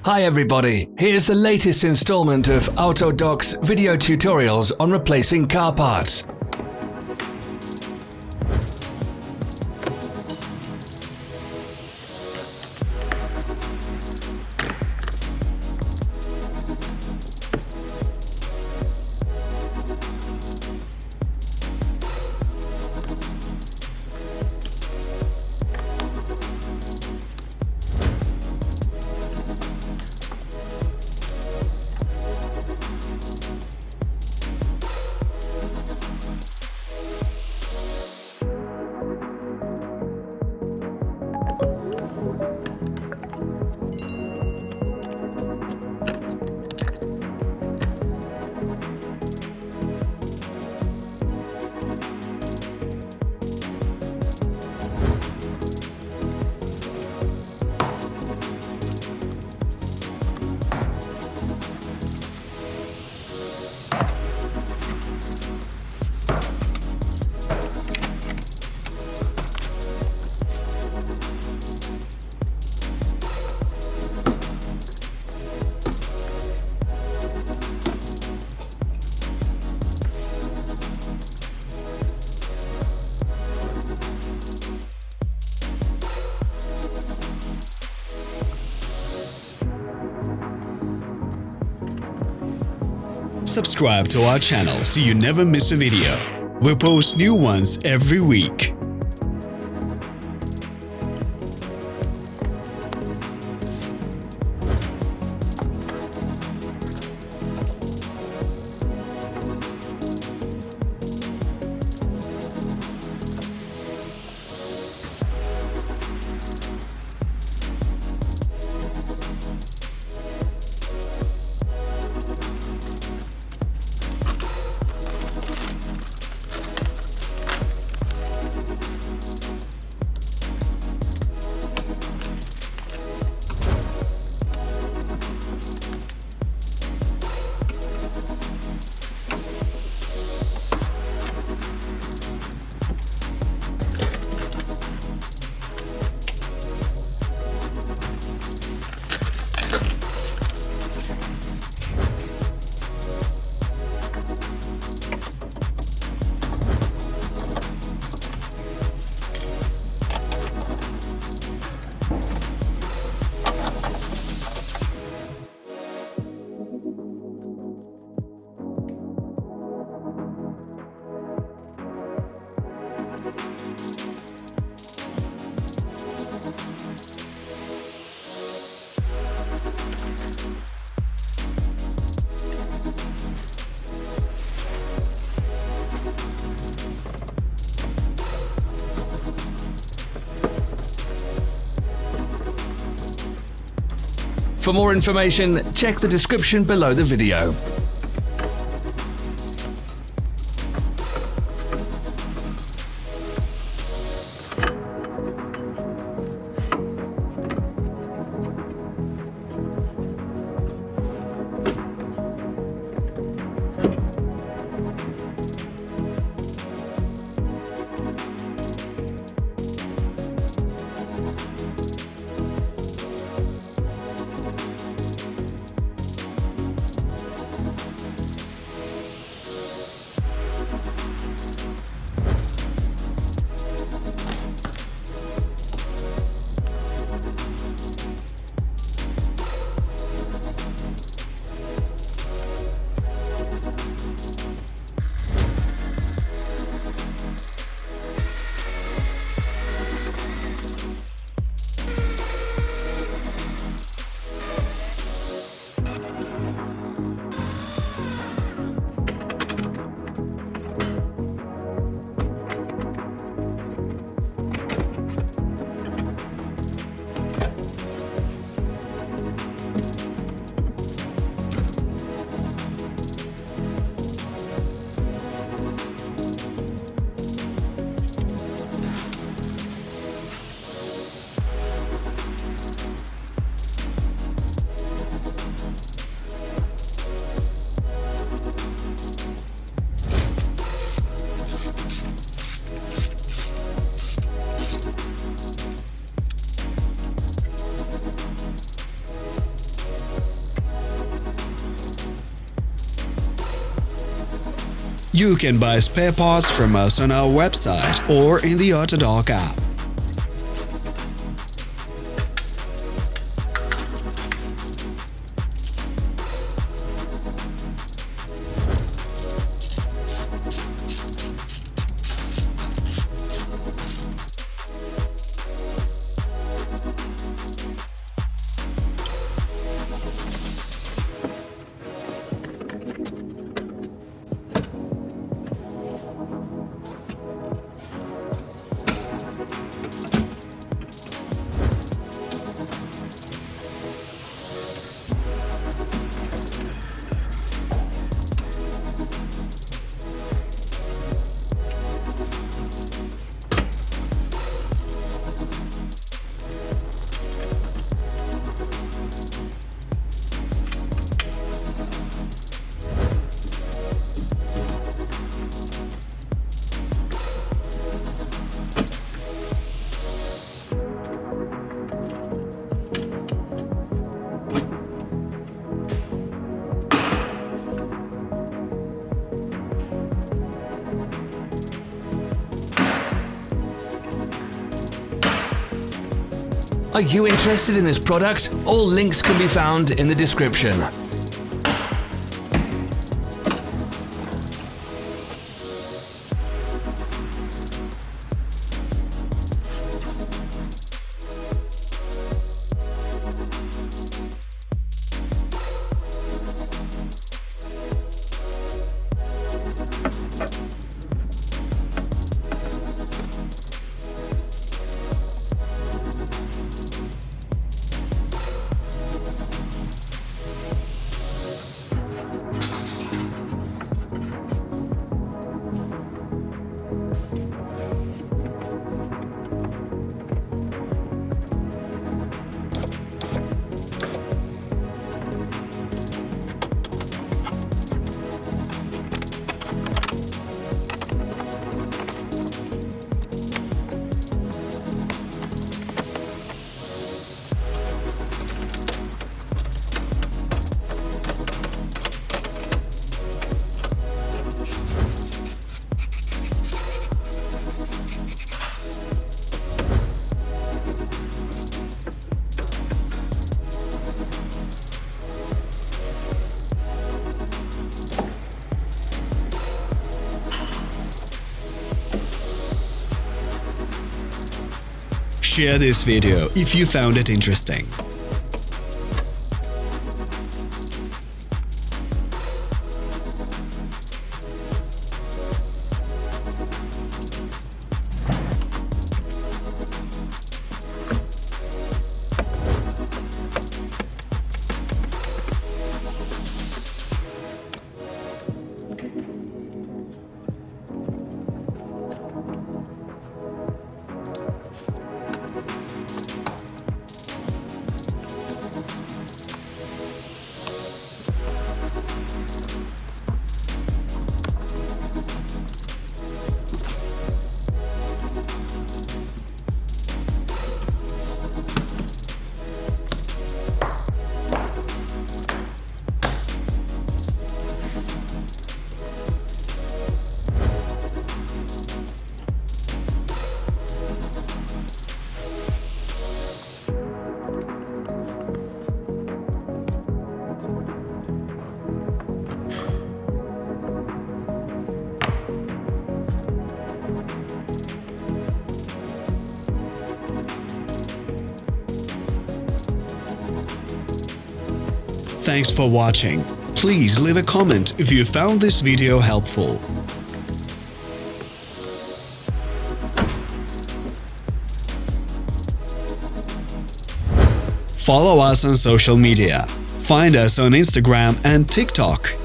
Hi everybody, here's the latest installment of Autodoc's video tutorials on replacing car parts. Subscribe to our channel so you never miss a video. We post new ones every week. For more information, check the description below the video. You can buy spare parts from us on our website or in the Autodoc app. Are you interested in this product? All links can be found in the description. Share this video if you found it interesting. Thanks for watching. Please leave a comment if you found this video helpful. Follow us on social media. Find us on Instagram and TikTok.